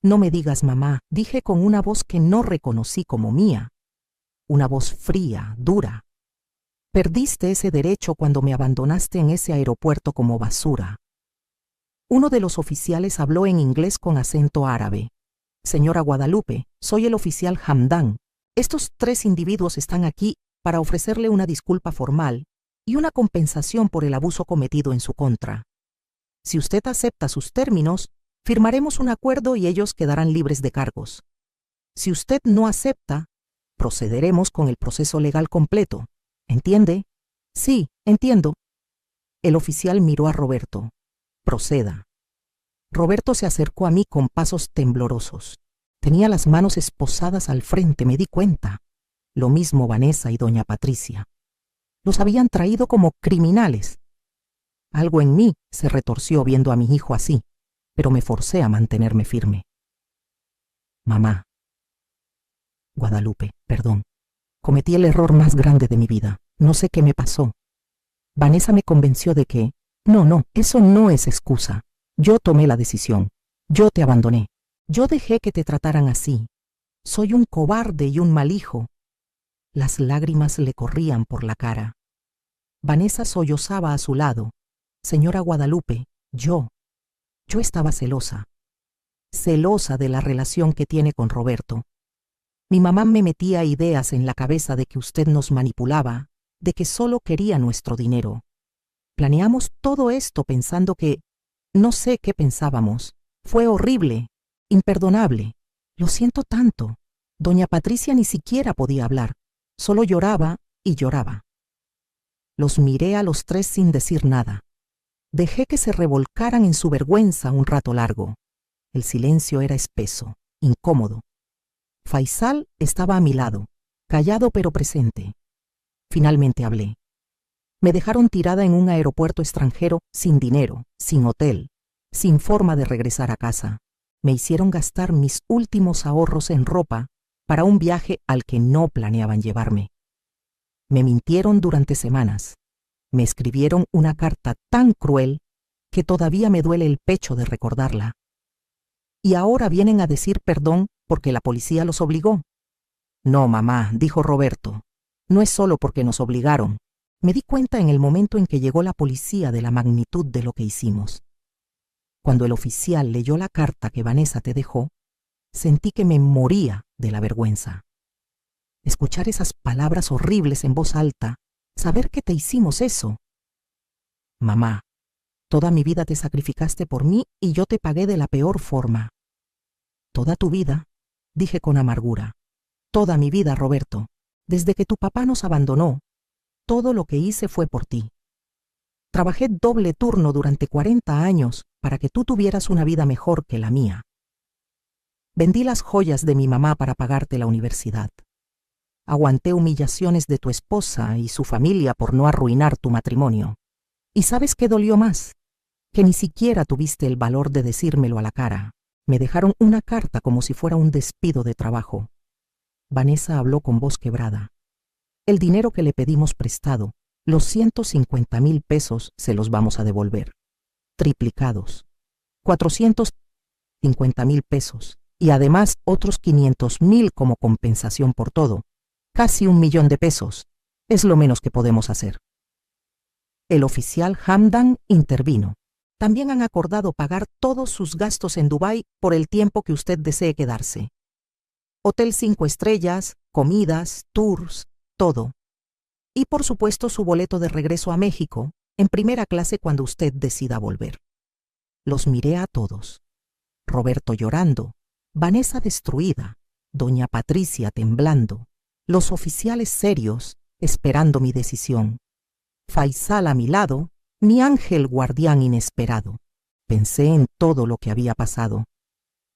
No me digas mamá, dije con una voz que no reconocí como mía. Una voz fría, dura. Perdiste ese derecho cuando me abandonaste en ese aeropuerto como basura. Uno de los oficiales habló en inglés con acento árabe. Señora Guadalupe, soy el oficial Hamdan. Estos 3 individuos están aquí para ofrecerle una disculpa formal y una compensación por el abuso cometido en su contra. Si usted acepta sus términos, firmaremos un acuerdo y ellos quedarán libres de cargos. Si usted no acepta, procederemos con el proceso legal completo. ¿Entiende? Sí, entiendo. El oficial miró a Roberto. Proceda. Roberto se acercó a mí con pasos temblorosos. Tenía las manos esposadas al frente, me di cuenta. Lo mismo Vanessa y doña Patricia. Los habían traído como criminales. Algo en mí se retorció viendo a mi hijo así, pero me forcé a mantenerme firme. Mamá. Guadalupe, perdón. Cometí el error más grande de mi vida. No sé qué me pasó. Vanessa me convenció de que, no, eso no es excusa. Yo tomé la decisión. Yo te abandoné. Yo dejé que te trataran así. Soy un cobarde y un mal hijo. Las lágrimas le corrían por la cara. Vanessa sollozaba a su lado. Señora Guadalupe, yo estaba celosa. Celosa de la relación que tiene con Roberto. Mi mamá me metía ideas en la cabeza de que usted nos manipulaba, de que solo quería nuestro dinero. Planeamos todo esto pensando que, no sé qué pensábamos. Fue horrible, imperdonable. Lo siento tanto. Doña Patricia ni siquiera podía hablar. Solo lloraba y lloraba. Los miré a los 3 sin decir nada. Dejé que se revolcaran en su vergüenza un rato largo. El silencio era espeso, incómodo. Faisal estaba a mi lado, callado pero presente. Finalmente hablé. Me dejaron tirada en un aeropuerto extranjero sin dinero, sin hotel, sin forma de regresar a casa. Me hicieron gastar mis últimos ahorros en ropa para un viaje al que no planeaban llevarme. Me mintieron durante semanas. Me escribieron una carta tan cruel que todavía me duele el pecho de recordarla. Y ahora vienen a decir perdón porque la policía los obligó. No, mamá, dijo Roberto. No es solo porque nos obligaron. Me di cuenta en el momento en que llegó la policía de la magnitud de lo que hicimos. Cuando el oficial leyó la carta que Vanessa te dejó, sentí que me moría de la vergüenza. Escuchar esas palabras horribles en voz alta, saber que te hicimos eso. Mamá, toda mi vida te sacrificaste por mí y yo te pagué de la peor forma. Toda tu vida, dije con amargura. Toda mi vida, Roberto. Desde que tu papá nos abandonó, todo lo que hice fue por ti. Trabajé doble turno durante 40 años para que tú tuvieras una vida mejor que la mía. Vendí las joyas de mi mamá para pagarte la universidad. Aguanté humillaciones de tu esposa y su familia por no arruinar tu matrimonio. ¿Y sabes qué dolió más? Que ni siquiera tuviste el valor de decírmelo a la cara. Me dejaron una carta como si fuera un despido de trabajo. Vanessa habló con voz quebrada. El dinero que le pedimos prestado, los 150,000 pesos, se los vamos a devolver. Triplicados. 450,000 pesos. Y además otros 500,000 como compensación por todo. Casi 1,000,000 de pesos. Es lo menos que podemos hacer. El oficial Hamdan intervino. También han acordado pagar todos sus gastos en Dubái por el tiempo que usted desee quedarse. Hotel 5 estrellas, comidas, tours, todo. Y por supuesto su boleto de regreso a México, en primera clase cuando usted decida volver. Los miré a todos. Roberto llorando, Vanessa destruida, doña Patricia temblando, los oficiales serios esperando mi decisión. Faisal a mi lado, mi ángel guardián inesperado. Pensé en todo lo que había pasado,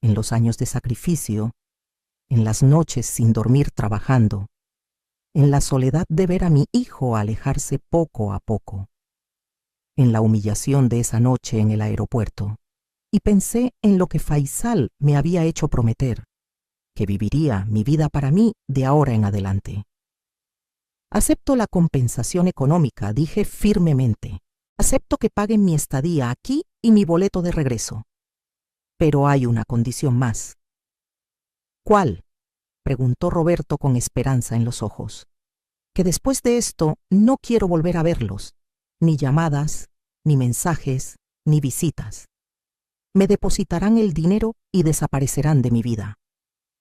en los años de sacrificio, en las noches sin dormir trabajando, en la soledad de ver a mi hijo alejarse poco a poco, en la humillación de esa noche en el aeropuerto, y pensé en lo que Faisal me había hecho prometer, que viviría mi vida para mí de ahora en adelante. Acepto la compensación económica, dije firmemente. Acepto que paguen mi estadía aquí y mi boleto de regreso. Pero hay una condición más. ¿Cuál? Preguntó Roberto con esperanza en los ojos. Que después de esto no quiero volver a verlos, ni llamadas, ni mensajes, ni visitas. Me depositarán el dinero y desaparecerán de mi vida.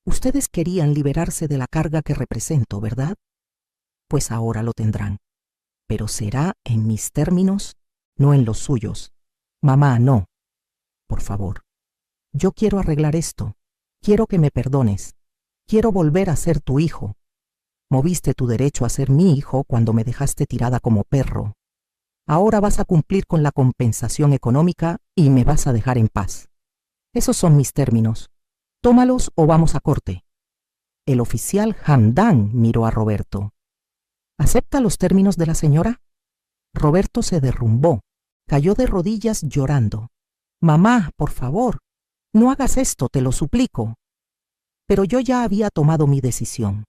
Ustedes querían liberarse de la carga que represento, ¿verdad? Pues ahora lo tendrán. Pero será en mis términos, no en los suyos. Mamá, no. Por favor. Yo quiero arreglar esto. Quiero que me perdones. Quiero volver a ser tu hijo. Moviste tu derecho a ser mi hijo cuando me dejaste tirada como perro. Ahora vas a cumplir con la compensación económica y me vas a dejar en paz. Esos son mis términos. Tómalos o vamos a corte. El oficial Hamdan miró a Roberto. ¿Acepta los términos de la señora? Roberto se derrumbó. Cayó de rodillas llorando. Mamá, por favor, no hagas esto, te lo suplico. Pero yo ya había tomado mi decisión.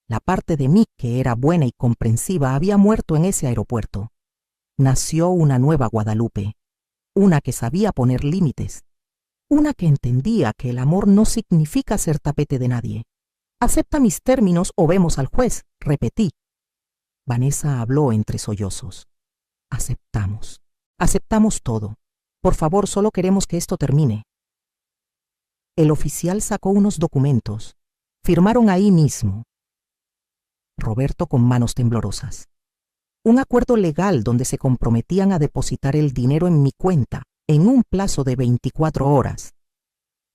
La parte de mí que era buena y comprensiva había muerto en ese aeropuerto. Nació una nueva Guadalupe, una que sabía poner límites, una que entendía que el amor no significa ser tapete de nadie. Acepta mis términos o vemos al juez, repetí. Vanessa habló entre sollozos. Aceptamos. Aceptamos todo. Por favor, solo queremos que esto termine. El oficial sacó unos documentos. Firmaron ahí mismo. Roberto con manos temblorosas. Un acuerdo legal donde se comprometían a depositar el dinero en mi cuenta en un plazo de 24 horas,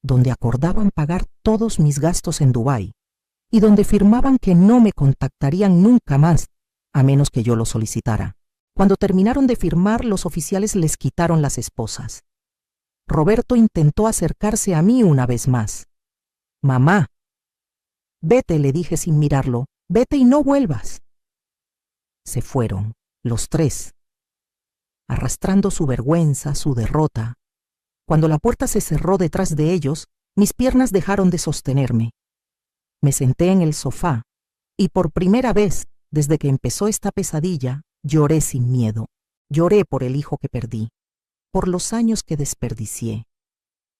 donde acordaban pagar todos mis gastos en Dubái y donde firmaban que no me contactarían nunca más, a menos que yo lo solicitara. Cuando terminaron de firmar, los oficiales les quitaron las esposas. Roberto intentó acercarse a mí una vez más. Mamá. Vete, le dije sin mirarlo. Vete y no vuelvas. Se fueron, los tres, arrastrando su vergüenza, su derrota. Cuando la puerta se cerró detrás de ellos, mis piernas dejaron de sostenerme. Me senté en el sofá y por primera vez, desde que empezó esta pesadilla, lloré sin miedo. Lloré por el hijo que perdí, por los años que desperdicié,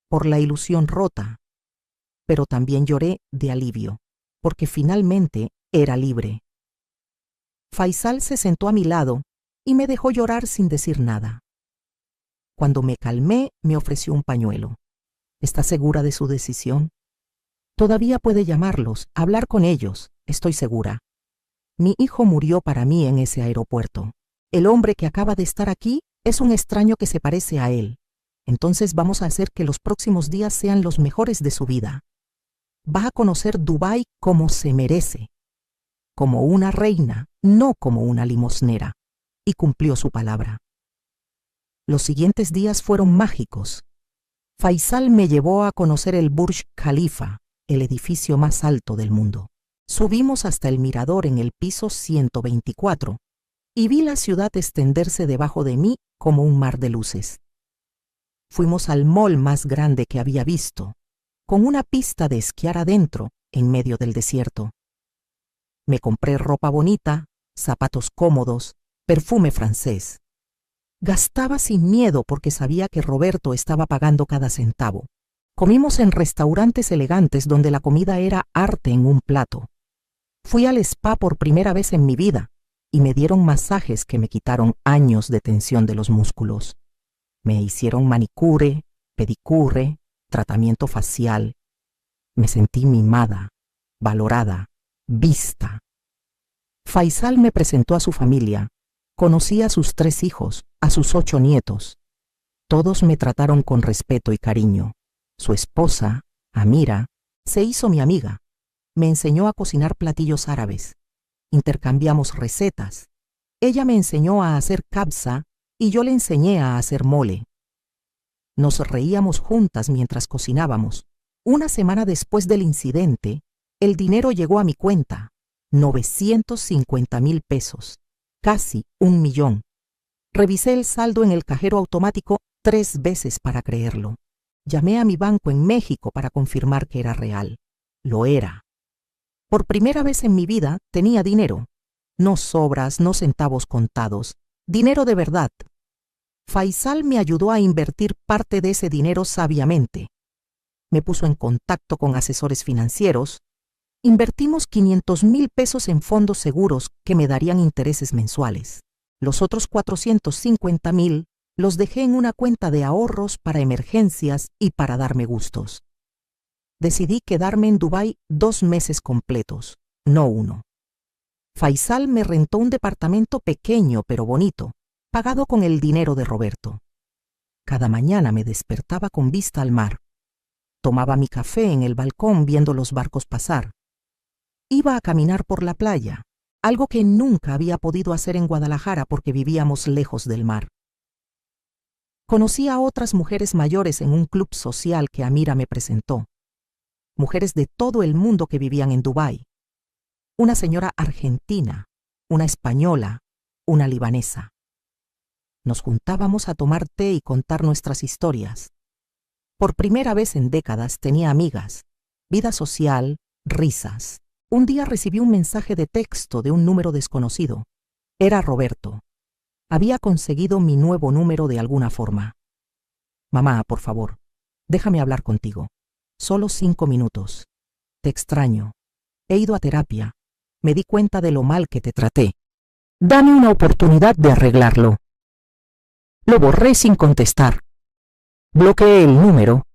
por la ilusión rota, pero también lloré de alivio, porque finalmente era libre. Faisal se sentó a mi lado y me dejó llorar sin decir nada. Cuando me calmé, me ofreció un pañuelo. ¿Está segura de su decisión? Todavía puede llamarlos, hablar con ellos, estoy segura. Mi hijo murió para mí en ese aeropuerto. El hombre que acaba de estar aquí es un extraño que se parece a él. Entonces vamos a hacer que los próximos días sean los mejores de su vida. Va a conocer Dubái como se merece, como una reina, no como una limosnera. Y cumplió su palabra. Los siguientes días fueron mágicos. Faisal me llevó a conocer el Burj Khalifa, el edificio más alto del mundo. Subimos hasta el mirador en el piso 124 y vi la ciudad extenderse debajo de mí como un mar de luces. Fuimos al mall más grande que había visto, con una pista de esquiar adentro, en medio del desierto. Me compré ropa bonita, zapatos cómodos, perfume francés. Gastaba sin miedo porque sabía que Roberto estaba pagando cada centavo. Comimos en restaurantes elegantes donde la comida era arte en un plato. Fui al spa por primera vez en mi vida y me dieron masajes que me quitaron años de tensión de los músculos. Me hicieron manicure, pedicure, tratamiento facial. Me sentí mimada, valorada, vista. Faisal me presentó a su familia. Conocí a sus 3 hijos, a sus 8 nietos. Todos me trataron con respeto y cariño. Su esposa, Amira, se hizo mi amiga. Me enseñó a cocinar platillos árabes. Intercambiamos recetas. Ella me enseñó a hacer kabsa y yo le enseñé a hacer mole. Nos reíamos juntas mientras cocinábamos. Una semana después del incidente, el dinero llegó a mi cuenta, 950,000 pesos, casi 1,000,000. Revisé el saldo en el cajero automático 3 veces para creerlo. Llamé a mi banco en México para confirmar que era real. Lo era. Por primera vez en mi vida tenía dinero. No sobras, no centavos contados. Dinero de verdad. Faisal me ayudó a invertir parte de ese dinero sabiamente. Me puso en contacto con asesores financieros. Invertimos 500,000 pesos en fondos seguros que me darían intereses mensuales. Los otros 450,000 los dejé en una cuenta de ahorros para emergencias y para darme gustos. Decidí quedarme en Dubái 2 meses completos, no 1. Faisal me rentó un departamento pequeño pero bonito, pagado con el dinero de Roberto. Cada mañana me despertaba con vista al mar. Tomaba mi café en el balcón viendo los barcos pasar. Iba a caminar por la playa, algo que nunca había podido hacer en Guadalajara porque vivíamos lejos del mar. Conocí a otras mujeres mayores en un club social que Amira me presentó. Mujeres de todo el mundo que vivían en Dubái. Una señora argentina, una española, una libanesa. Nos juntábamos a tomar té y contar nuestras historias. Por primera vez en décadas tenía amigas, vida social, risas. Un día recibí un mensaje de texto de un número desconocido. Era Roberto. Había conseguido mi nuevo número de alguna forma. Mamá, por favor, déjame hablar contigo. Solo 5 minutos. Te extraño. He ido a terapia. Me di cuenta de lo mal que te traté. Dame una oportunidad de arreglarlo. Lo borré sin contestar. Bloqueé el número.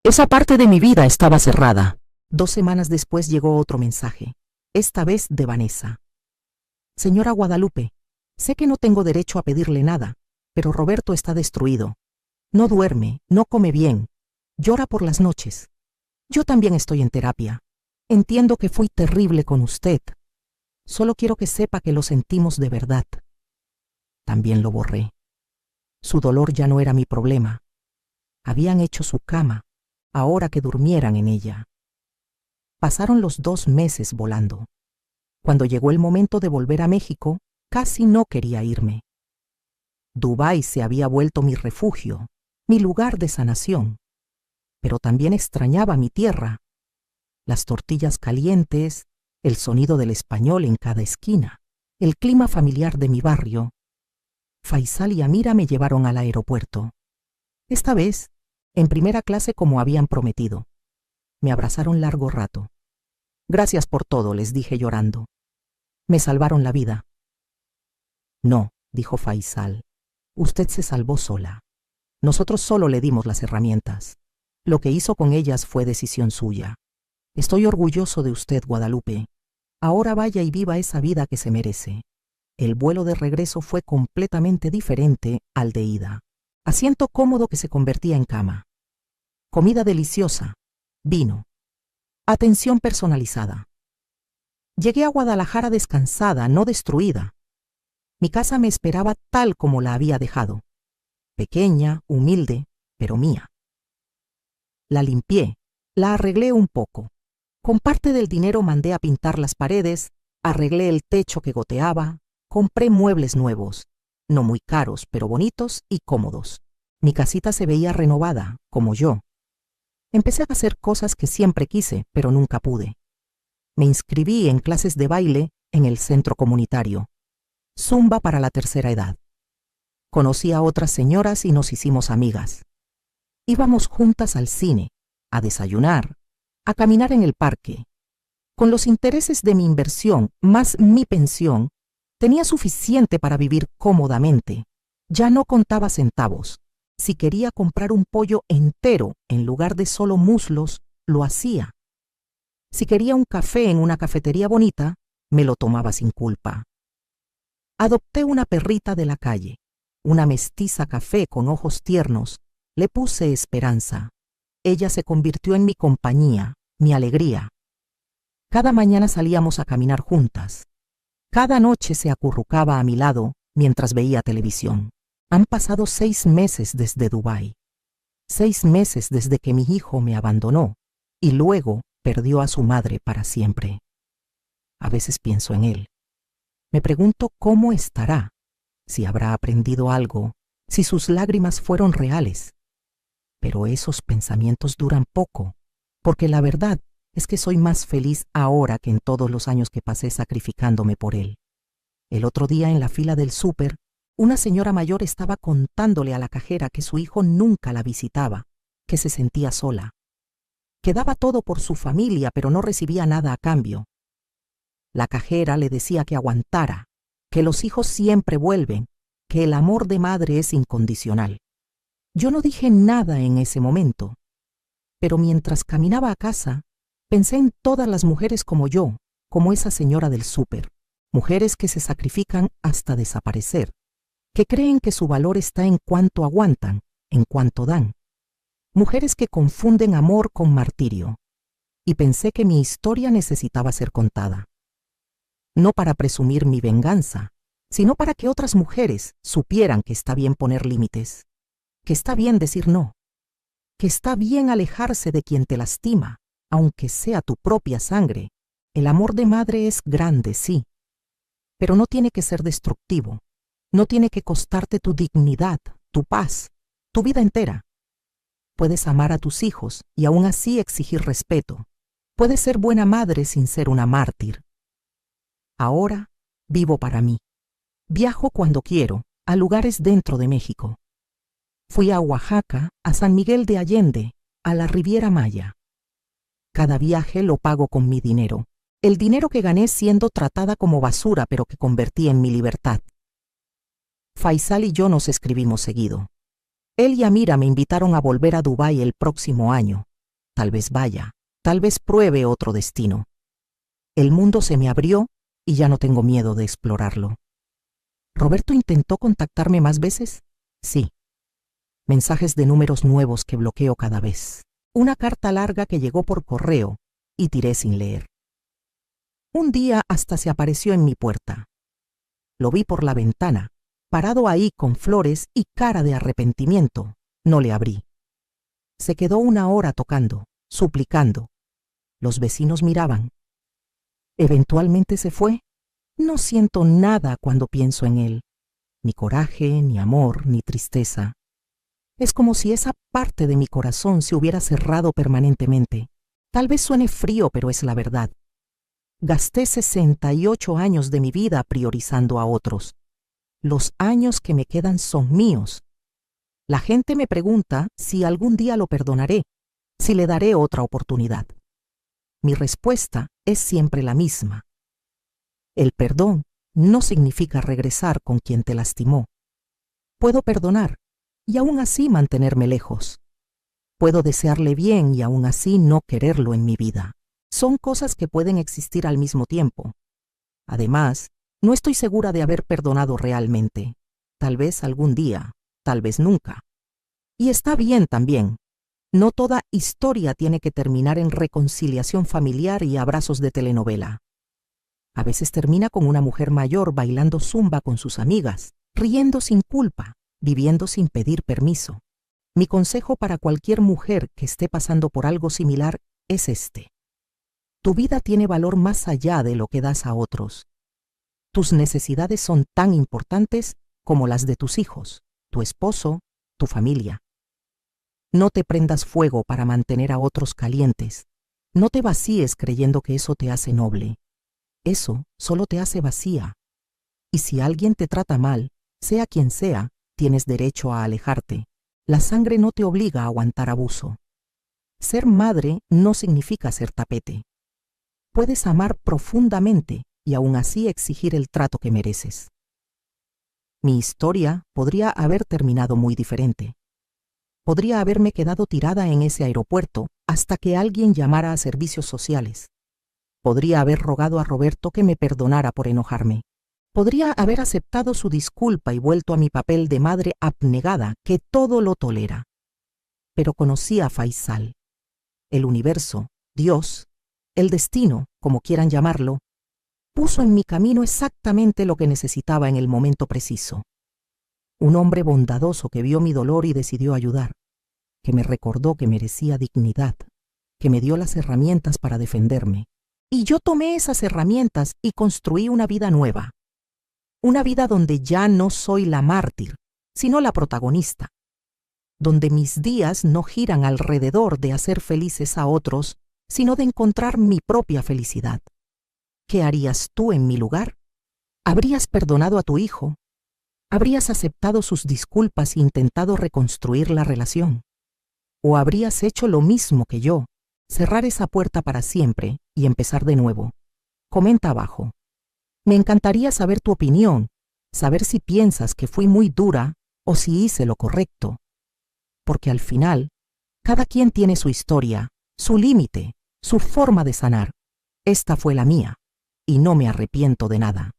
Esa parte de mi vida estaba cerrada. 2 semanas después llegó otro mensaje, esta vez de Vanessa. Señora Guadalupe, sé que no tengo derecho a pedirle nada, pero Roberto está destruido. No duerme, no come bien, llora por las noches. Yo también estoy en terapia. Entiendo que fui terrible con usted. Solo quiero que sepa que lo sentimos de verdad. También lo borré. Su dolor ya no era mi problema. Habían hecho su cama, ahora que durmieran en ella. Pasaron los 2 meses volando. Cuando llegó el momento de volver a México, casi no quería irme. Dubái se había vuelto mi refugio, mi lugar de sanación. Pero también extrañaba mi tierra. Las tortillas calientes, el sonido del español en cada esquina, el clima familiar de mi barrio. Faisal y Amira me llevaron al aeropuerto. Esta vez, en primera clase como habían prometido. Me abrazaron largo rato. Gracias por todo, les dije llorando. Me salvaron la vida. No, dijo Faisal. Usted se salvó sola. Nosotros solo le dimos las herramientas. Lo que hizo con ellas fue decisión suya. Estoy orgulloso de usted, Guadalupe. Ahora vaya y viva esa vida que se merece. El vuelo de regreso fue completamente diferente al de ida. Asiento cómodo que se convertía en cama. Comida deliciosa. Vino. Atención personalizada. Llegué a Guadalajara descansada, no destruida. Mi casa me esperaba tal como la había dejado. Pequeña, humilde, pero mía. La limpié, la arreglé un poco. Con parte del dinero mandé a pintar las paredes, arreglé el techo que goteaba, compré muebles nuevos, no muy caros, pero bonitos y cómodos. Mi casita se veía renovada, como yo. Empecé a hacer cosas que siempre quise, pero nunca pude. Me inscribí en clases de baile en el centro comunitario. Zumba para la tercera edad. Conocí a otras señoras y nos hicimos amigas. Íbamos juntas al cine, a desayunar, a caminar en el parque. Con los intereses de mi inversión más mi pensión, tenía suficiente para vivir cómodamente. Ya no contaba centavos. Si quería comprar un pollo entero en lugar de solo muslos, lo hacía. Si quería un café en una cafetería bonita, me lo tomaba sin culpa. Adopté una perrita de la calle, una mestiza café con ojos tiernos. Le puse Esperanza. Ella se convirtió en mi compañía, mi alegría. Cada mañana salíamos a caminar juntas. Cada noche se acurrucaba a mi lado mientras veía televisión. Han pasado 6 meses desde Dubái. 6 meses desde que mi hijo me abandonó y luego perdió a su madre para siempre. A veces pienso en él. Me pregunto cómo estará, si habrá aprendido algo, si sus lágrimas fueron reales. Pero esos pensamientos duran poco, porque la verdad es que soy más feliz ahora que en todos los años que pasé sacrificándome por él. El otro día en la fila del súper, una señora mayor estaba contándole a la cajera que su hijo nunca la visitaba, que se sentía sola, que daba todo por su familia pero no recibía nada a cambio. La cajera le decía que aguantara, que los hijos siempre vuelven, que el amor de madre es incondicional. Yo no dije nada en ese momento, pero mientras caminaba a casa, pensé en todas las mujeres como yo, como esa señora del súper, mujeres que se sacrifican hasta desaparecer, que creen que su valor está en cuánto aguantan, en cuánto dan. Mujeres que confunden amor con martirio. Y pensé que mi historia necesitaba ser contada. No para presumir mi venganza, sino para que otras mujeres supieran que está bien poner límites, que está bien decir no, que está bien alejarse de quien te lastima, aunque sea tu propia sangre. El amor de madre es grande, sí, pero no tiene que ser destructivo. No tiene que costarte tu dignidad, tu paz, tu vida entera. Puedes amar a tus hijos y aún así exigir respeto. Puedes ser buena madre sin ser una mártir. Ahora vivo para mí. Viajo cuando quiero, a lugares dentro de México. Fui a Oaxaca, a San Miguel de Allende, a la Riviera Maya. Cada viaje lo pago con mi dinero. El dinero que gané siendo tratada como basura pero que convertí en mi libertad. Faisal y yo nos escribimos seguido. Él y Amira me invitaron a volver a Dubái el próximo año. Tal vez vaya, tal vez pruebe otro destino. El mundo se me abrió y ya no tengo miedo de explorarlo. ¿Roberto intentó contactarme más veces? Sí. Mensajes de números nuevos que bloqueo cada vez. Una carta larga que llegó por correo y tiré sin leer. Un día hasta se apareció en mi puerta. Lo vi por la ventana, parado ahí con flores y cara de arrepentimiento. No le abrí. Se quedó 1 hora tocando, suplicando. Los vecinos miraban. Eventualmente se fue. No siento nada cuando pienso en él. Ni coraje, ni amor, ni tristeza. Es como si esa parte de mi corazón se hubiera cerrado permanentemente. Tal vez suene frío, pero es la verdad. Gasté 68 años de mi vida priorizando a otros. Los años que me quedan son míos. La gente me pregunta si algún día lo perdonaré, si le daré otra oportunidad. Mi respuesta es siempre la misma. El perdón no significa regresar con quien te lastimó. Puedo perdonar y aún así mantenerme lejos. Puedo desearle bien y aún así no quererlo en mi vida. Son cosas que pueden existir al mismo tiempo. Además, no estoy segura de haber perdonado realmente. Tal vez algún día, tal vez nunca. Y está bien también. No toda historia tiene que terminar en reconciliación familiar y abrazos de telenovela. A veces termina con una mujer mayor bailando zumba con sus amigas, riendo sin culpa, viviendo sin pedir permiso. Mi consejo para cualquier mujer que esté pasando por algo similar es este. Tu vida tiene valor más allá de lo que das a otros. Tus necesidades son tan importantes como las de tus hijos, tu esposo, tu familia. No te prendas fuego para mantener a otros calientes. No te vacíes creyendo que eso te hace noble. Eso solo te hace vacía. Y si alguien te trata mal, sea quien sea, tienes derecho a alejarte. La sangre no te obliga a aguantar abuso. Ser madre no significa ser tapete. Puedes amar profundamente y aún así exigir el trato que mereces. Mi historia podría haber terminado muy diferente. Podría haberme quedado tirada en ese aeropuerto hasta que alguien llamara a servicios sociales. Podría haber rogado a Roberto que me perdonara por enojarme. Podría haber aceptado su disculpa y vuelto a mi papel de madre abnegada que todo lo tolera. Pero conocí a Faisal. El universo, Dios, el destino, como quieran llamarlo, puso en mi camino exactamente lo que necesitaba en el momento preciso. Un hombre bondadoso que vio mi dolor y decidió ayudar. que me recordó que merecía dignidad, que me dio las herramientas para defenderme. Y yo tomé esas herramientas y construí una vida nueva. Una vida donde ya no soy la mártir, sino la protagonista. Donde mis días no giran alrededor de hacer felices a otros, sino de encontrar mi propia felicidad. ¿Qué harías tú en mi lugar? ¿Habrías perdonado a tu hijo? ¿Habrías aceptado sus disculpas e intentado reconstruir la relación? ¿O habrías hecho lo mismo que yo, cerrar esa puerta para siempre y empezar de nuevo? Comenta abajo. Me encantaría saber tu opinión, saber si piensas que fui muy dura o si hice lo correcto. Porque al final, cada quien tiene su historia, su límite, su forma de sanar. Esta fue la mía, y no me arrepiento de nada.